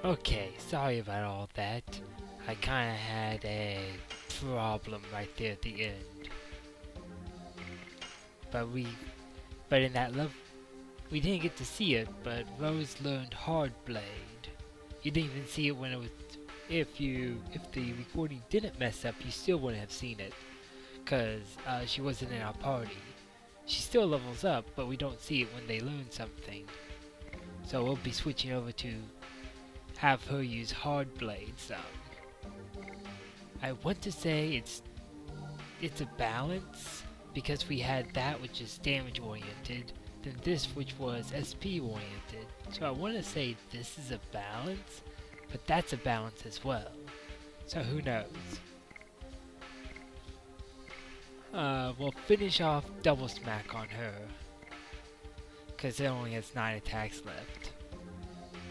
Okay, sorry about all that. I kinda had a problem right there at the end. But but in that level, we didn't get to see it, but Rose learned Hard Blade. You didn't even see it when it was, if the recording didn't mess up, you still wouldn't have seen it. Cause, she wasn't in our party. She still levels up, but we don't see it when they learn something. So we'll be switching over to have her use Hard Blade some. I want to say it's a balance, because we had that which is damage oriented, then this which was SP oriented. So I want to say this is a balance, but that's a balance as well. So who knows? We'll finish off Double Smack on her, because it only has 9 attacks left.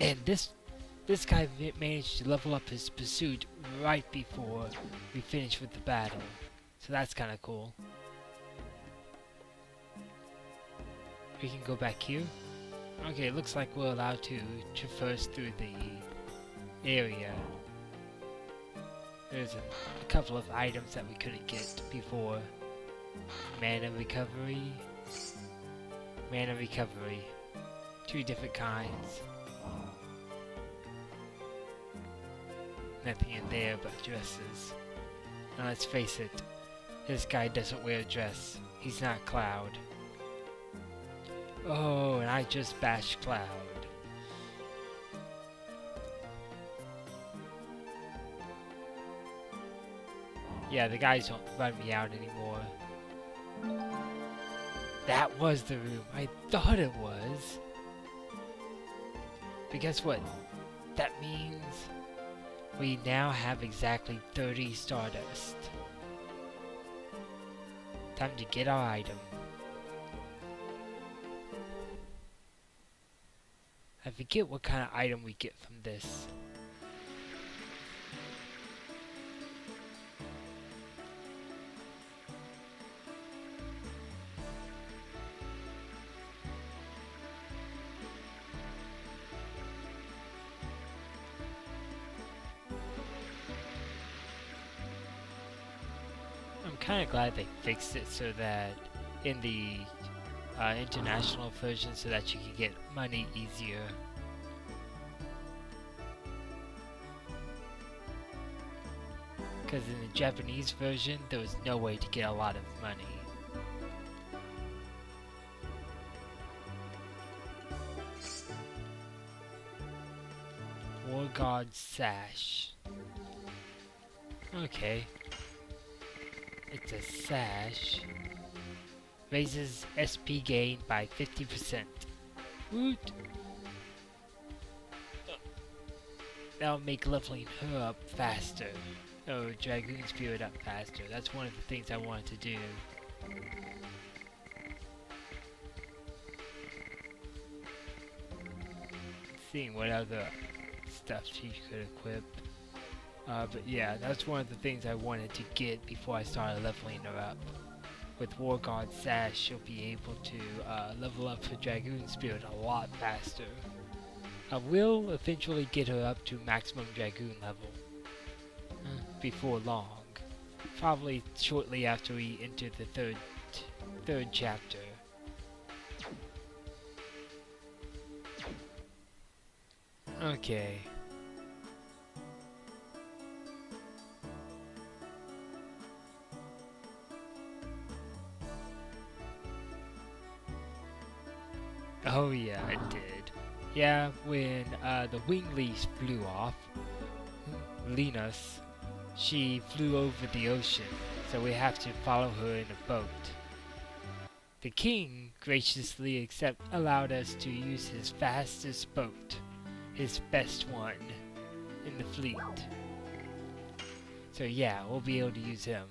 And this guy managed to level up his pursuit right before we finish with the battle. So that's kind of cool. We can go back here. Okay, it looks like we're allowed to traverse through the area. There's a couple of items that we couldn't get before. Mana recovery. Mana recovery. 2 different kinds. Nothing in there but dresses. Now let's face it, this guy doesn't wear a dress. He's not Cloud. Oh, and I just bashed Cloud. Yeah, the guys don't run me out anymore. That was the room. I thought it was. But guess what? That means we now have exactly 30 Stardust. Time to get our item. I forget what kind of item we get from this. I'm kind of glad they fixed it so that in the international version, so that you can get money easier. Because in the Japanese version, there was no way to get a lot of money. War God Sash. Okay. It's a sash. Raises SP gain by 50%. Woot! That'll make leveling her up faster. Oh, Dragoon Spirit up faster. That's one of the things I wanted to do. Seeing what other stuff she could equip. But yeah, that's one of the things I wanted to get before I started leveling her up. With War God Sash, she'll be able to level up her Dragoon Spirit a lot faster. I will eventually get her up to maximum Dragoon level. Before long. Probably shortly after we enter the third chapter. Okay. Oh yeah, it did. Yeah, when the wing leash flew off, Linus, she flew over the ocean, so we have to follow her in a boat. The king graciously allowed us to use his fastest boat, his best one in the fleet. So yeah, we'll be able to use him.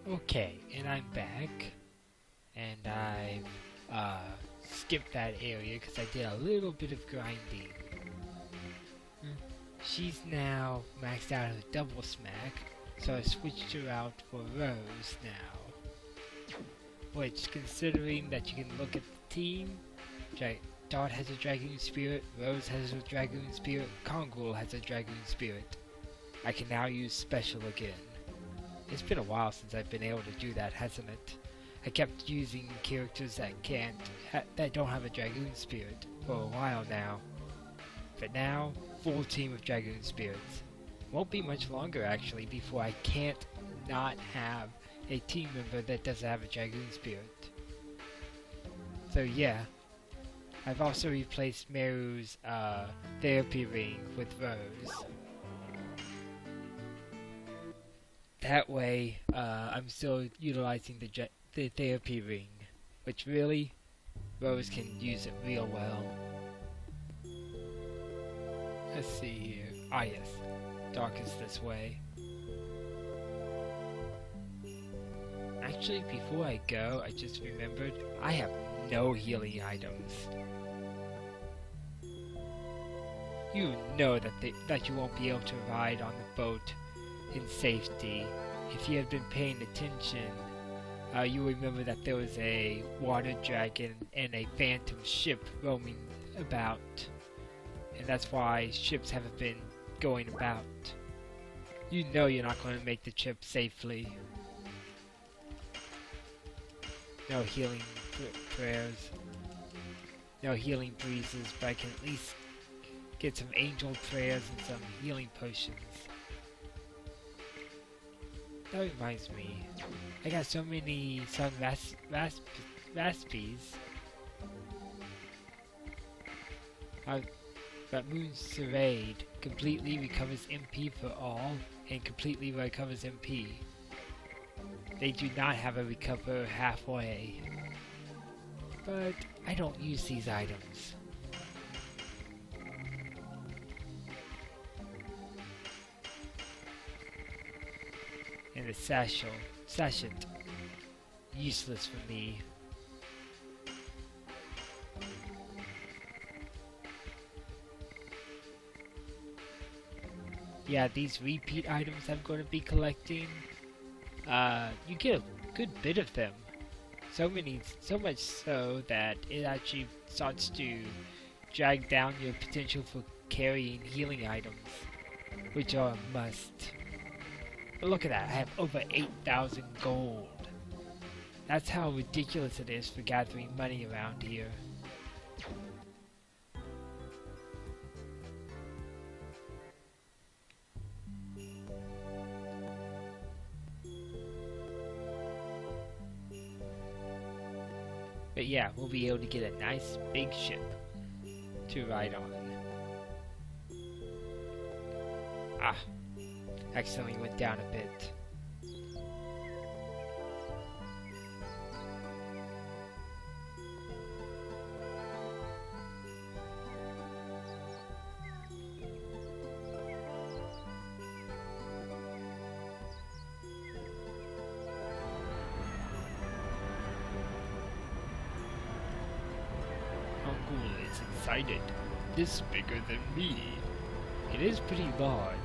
Okay, and I'm back, and I've skipped that area because I did a little bit of grinding. She's now maxed out with Double Smack, so I switched her out for Rose now. Which, considering that you can look at the team, Dart has a Dragoon spirit, Rose has a Dragoon spirit, Kongul has a Dragoon spirit. I can now use special again. It's been a while since I've been able to do that, hasn't it? I kept using characters that don't have a Dragoon spirit for a while now. But now, full team of Dragoon spirits. Won't be much longer actually before I can't not have a team member that doesn't have a Dragoon spirit. So yeah, I've also replaced Meru's therapy ring with Rose. That way, I'm still utilizing the therapy ring, which really, Rose can use it real well. Let's see here. Ah yes, dark is this way. Actually, before I go, I just remembered I have no healing items. You know that you won't be able to ride on the boat in safety. If you have been paying attention, you remember that there was a water dragon and a phantom ship roaming about. And that's why ships haven't been going about. You know you're not going to make the trip safely. No healing prayers. No healing breezes, but I can at least get some angel prayers and some healing potions. That reminds me, I got so many Sun Raspies. But Moon Serrade completely recovers MP for all, and completely recovers MP. They do not have a recover halfway. But I don't use these items. And the sachet, useless for me. Yeah, these repeat items I'm going to be collecting, you get a good bit of them. So much so that it actually starts to drag down your potential for carrying healing items, which are a must. But look at that, I have over 8,000 gold. That's how ridiculous it is for gathering money around here. But yeah, we'll be able to get a nice big ship to ride on. Ah, accidentally went down a bit. Is excited. This is bigger than me. It is pretty large.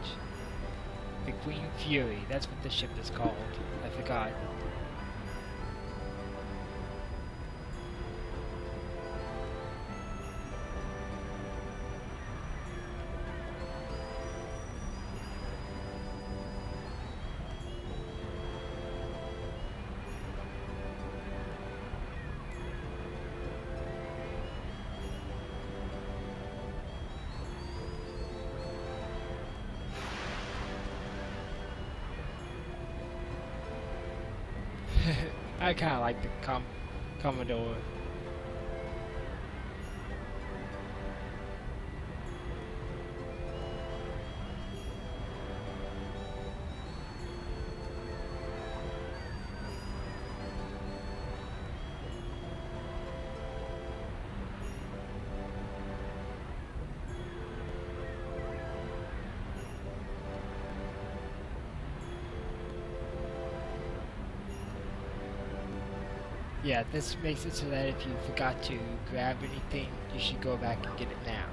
The Queen Fury, that's what the ship is called. I forgot. I kinda like the Commodore. Yeah, this makes it so that if you forgot to grab anything, you should go back and get it now.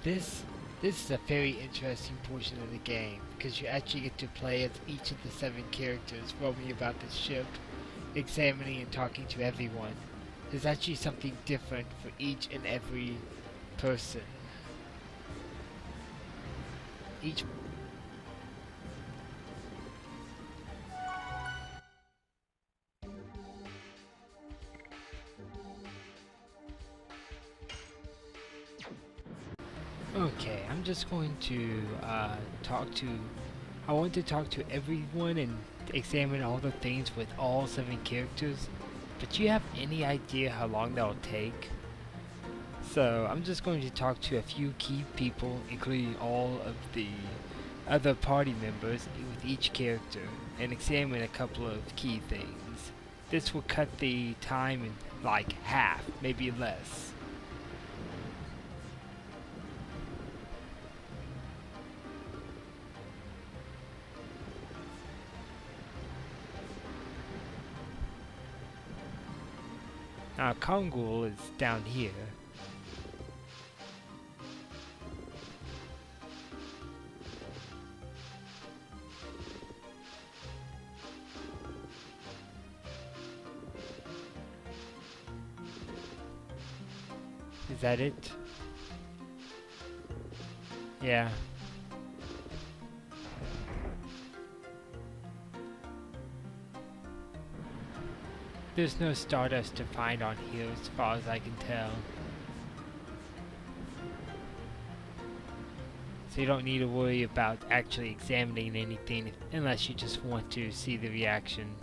This this is a very interesting portion of the game because you actually get to play as each of the 7 characters roaming about the ship, examining and talking to everyone. There's actually something different for each and every person. Each Okay, I'm just going to talk to. I want to talk to everyone and examine all the things with all 7 characters. But do you have any idea how long that'll take? So I'm just going to talk to a few key people, including all of the other party members with each character, and examine a couple of key things. This will cut the time in like half, maybe less. Now Kongul is down here. Is that it? Yeah. There's no Stardust to find on here as far as I can tell. So you don't need to worry about actually examining anything unless you just want to see the reaction.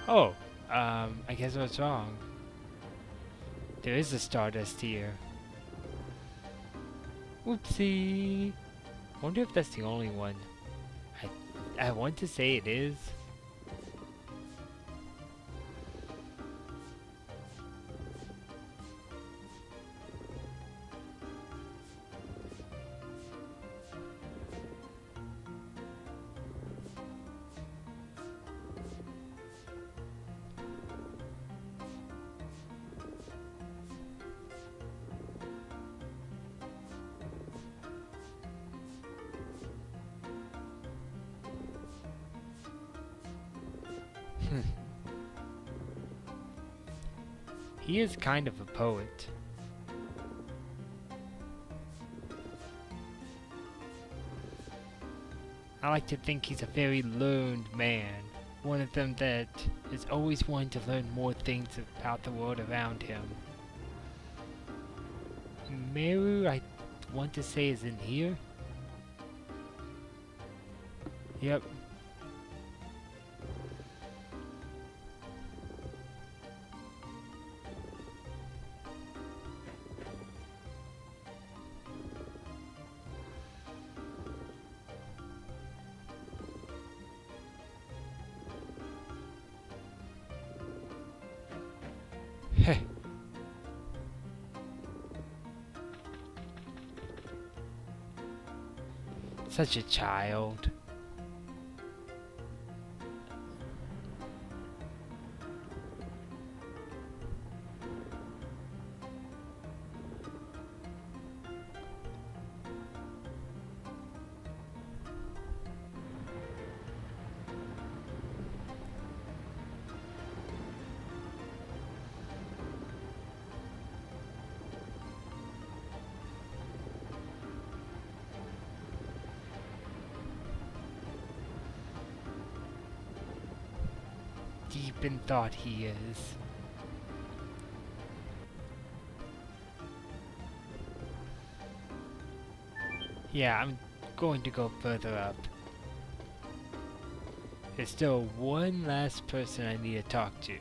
Oh, I guess I was wrong. There is a Stardust here. Whoopsie! Wonder if that's the only one. I want to say it is. He is kind of a poet. I like to think he's a very learned man. One of them that is always wanting to learn more things about the world around him. Meru, I want to say, is in here. Yep. Heh. Such a child. Deep in thought he is. Yeah, I'm going to go further up. There's still one last person I need to talk to.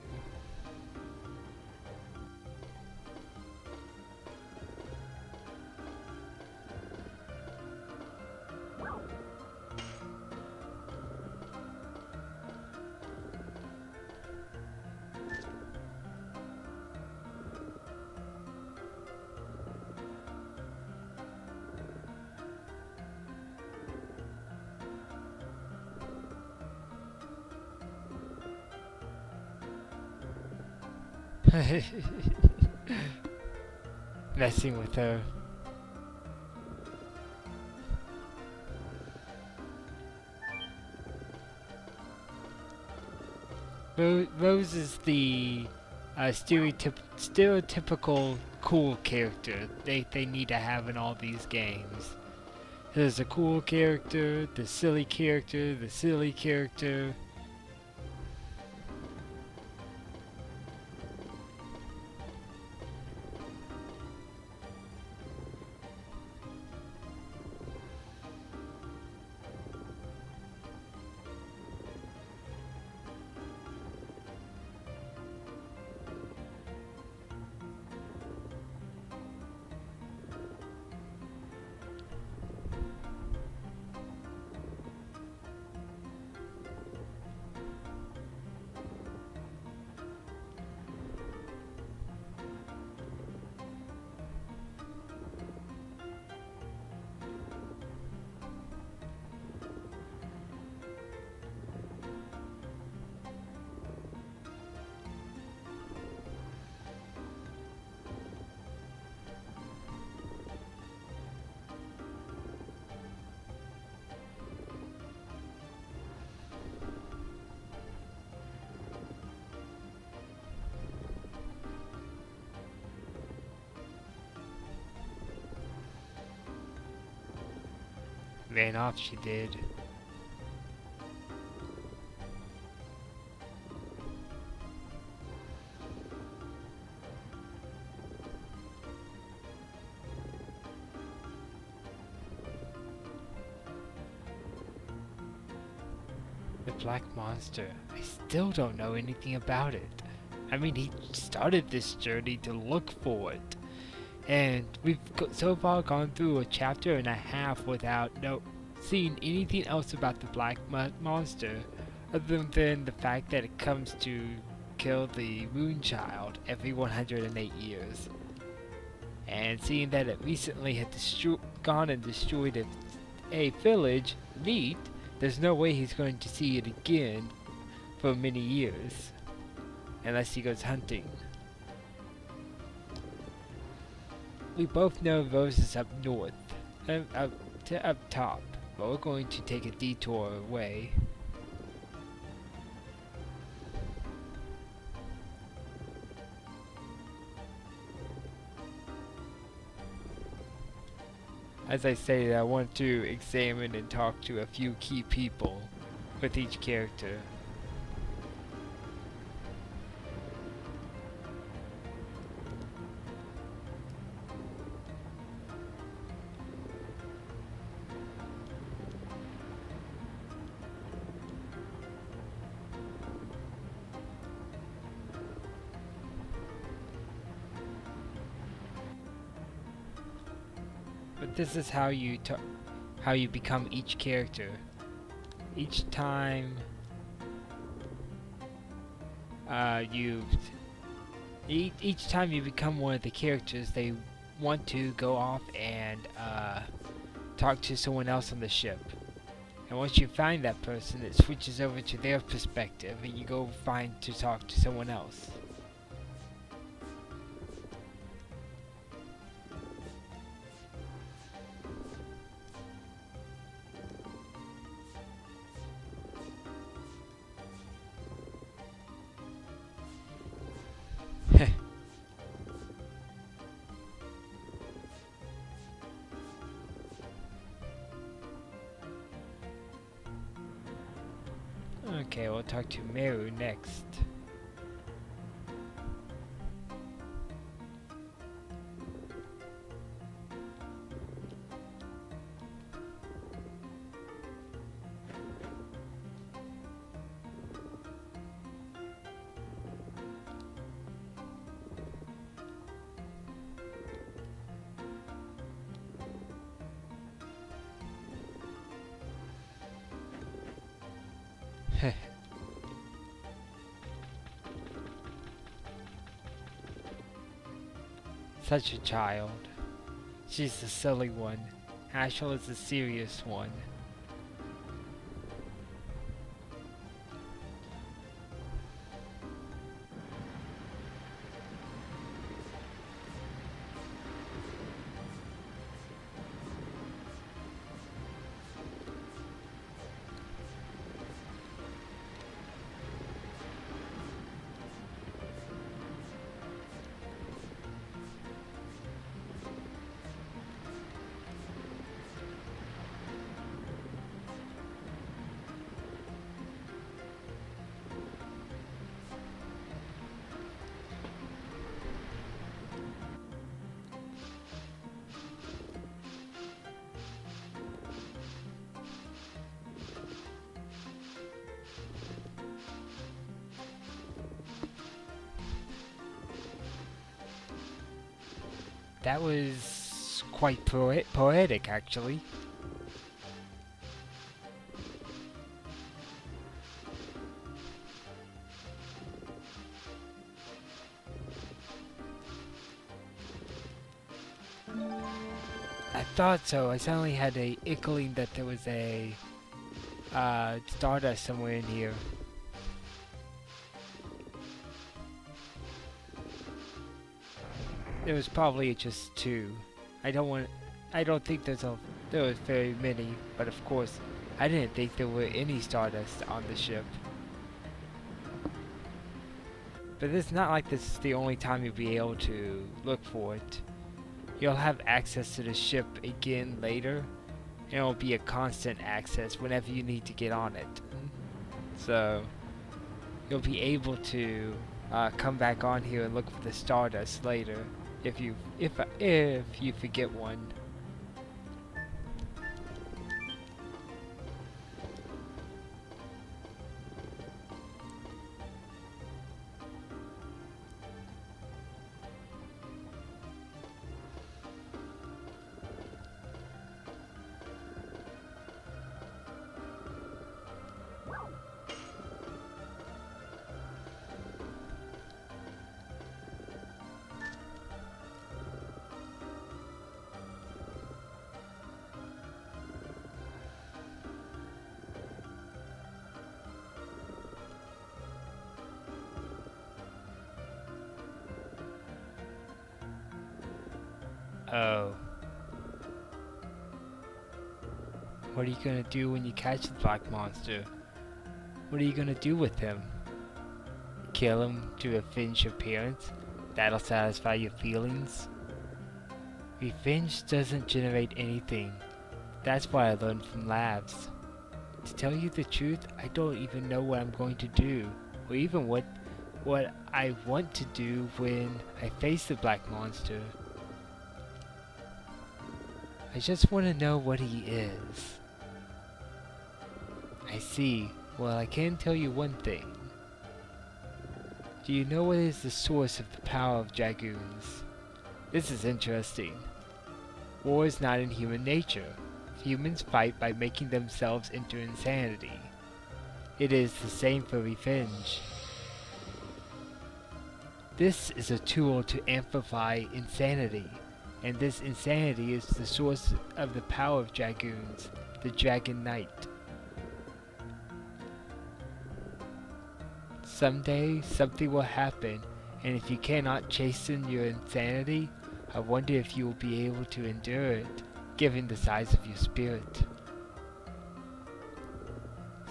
Messing with her. Rose is the stereotypical cool character they need to have in all these games. There's a cool character, the silly character, the silly character. Ran off, she did. The Black Monster. I still don't know anything about it. I mean, he started this journey to look for it. And we've so far gone through a chapter and a half without seeing anything else about the Black Monster, other than the fact that it comes to kill the Moon Child every 108 years. And seeing that it recently had gone and destroyed a village, neat, there's no way he's going to see it again for many years, unless he goes hunting. We both know Rose is up north, up top, but we're going to take a detour away. As I stated, I want to examine and talk to a few key people with each character. But this is how you become each character. Each time each time you become one of the characters, they want to go off and talk to someone else on the ship. And once you find that person, it switches over to their perspective, and you go find to talk to someone else. Okay, we'll talk to Meru next. Such a child. She's the silly one. Ashel is the serious one. That was quite poetic, actually. I thought so. I suddenly had a inkling that there was a stardust somewhere in here. There was probably just two. I don't want. I don't think there was very many, but of course, I didn't think there were any stardust on the ship. But it's not like this is the only time you'll be able to look for it. You'll have access to the ship again later, and it'll be a constant access whenever you need to get on it. So you'll be able to come back on here and look for the stardust later if you forget one. Oh. What are you gonna do when you catch the black monster? What are you gonna do with him? Kill him to avenge your parents? That'll satisfy your feelings? Revenge doesn't generate anything. That's what I learned from labs. To tell you the truth, I don't even know what I'm going to do, or even what I want to do when I face the black monster. I just want to know what he is. I see. Well, I can tell you one thing. Do you know what is the source of the power of Dragoons? This is interesting. War is not in human nature. Humans fight by making themselves into insanity. It is the same for revenge. This is a tool to amplify insanity. And this insanity is the source of the power of Dragoons, the Dragon Knight. Someday, something will happen, and if you cannot chasten your insanity, I wonder if you will be able to endure it, given the size of your spirit.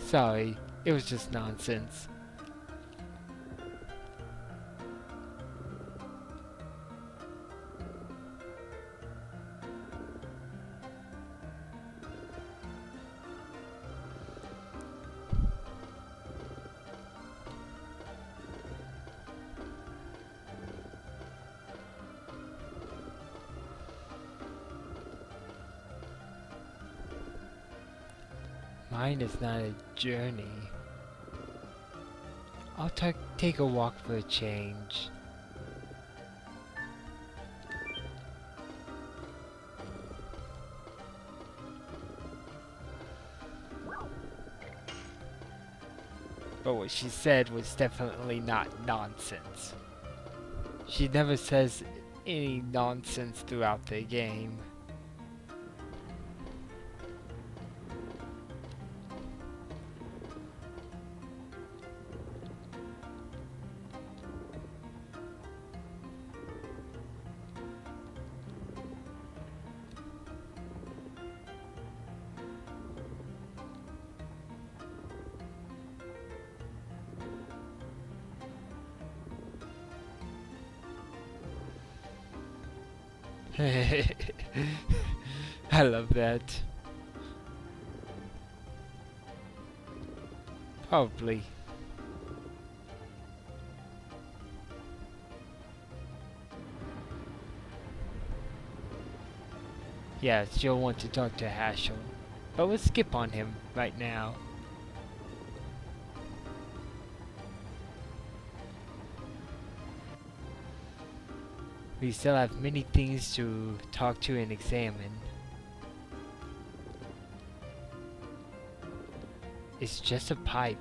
Sorry, it was just nonsense. Mine is not a journey. I'll take a walk for a change. But what she said was definitely not nonsense. She never says any nonsense throughout the game. I love that. Probably. Yeah, she'll want to talk to Hashel. But we'll skip on him right now. We still have many things to talk to and examine. It's just a pipe.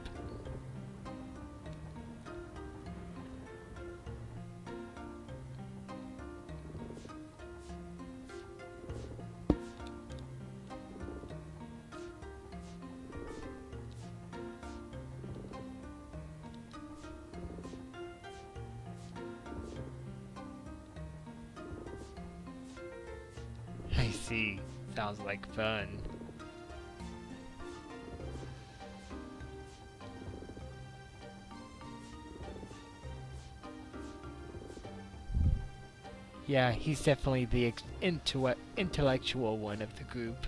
I see. Sounds like fun. Yeah, he's definitely the intellectual one of the group.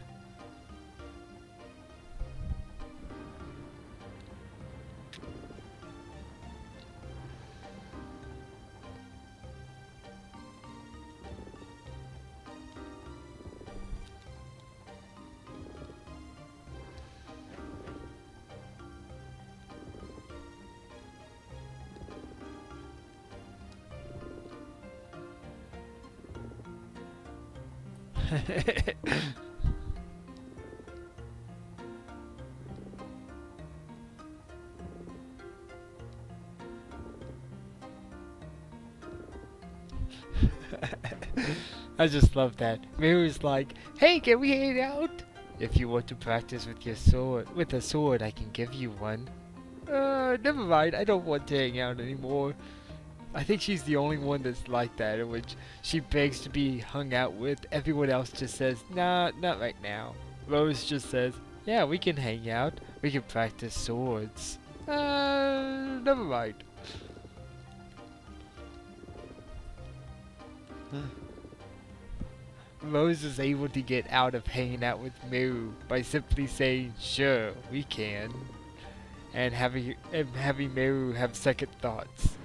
I just love that. Miru's like, "Hey, can we hang out? If you want to practice with a sword, I can give you one." Never mind. I don't want to hang out anymore. I think she's the only one that's like that, in which she begs to be hung out with. Everyone else just says, "Nah, not right now." Rose just says, "Yeah, we can hang out. We can practice swords." Never mind. Rose is able to get out of hanging out with Miru by simply saying, "Sure, we can," and having Miru have second thoughts.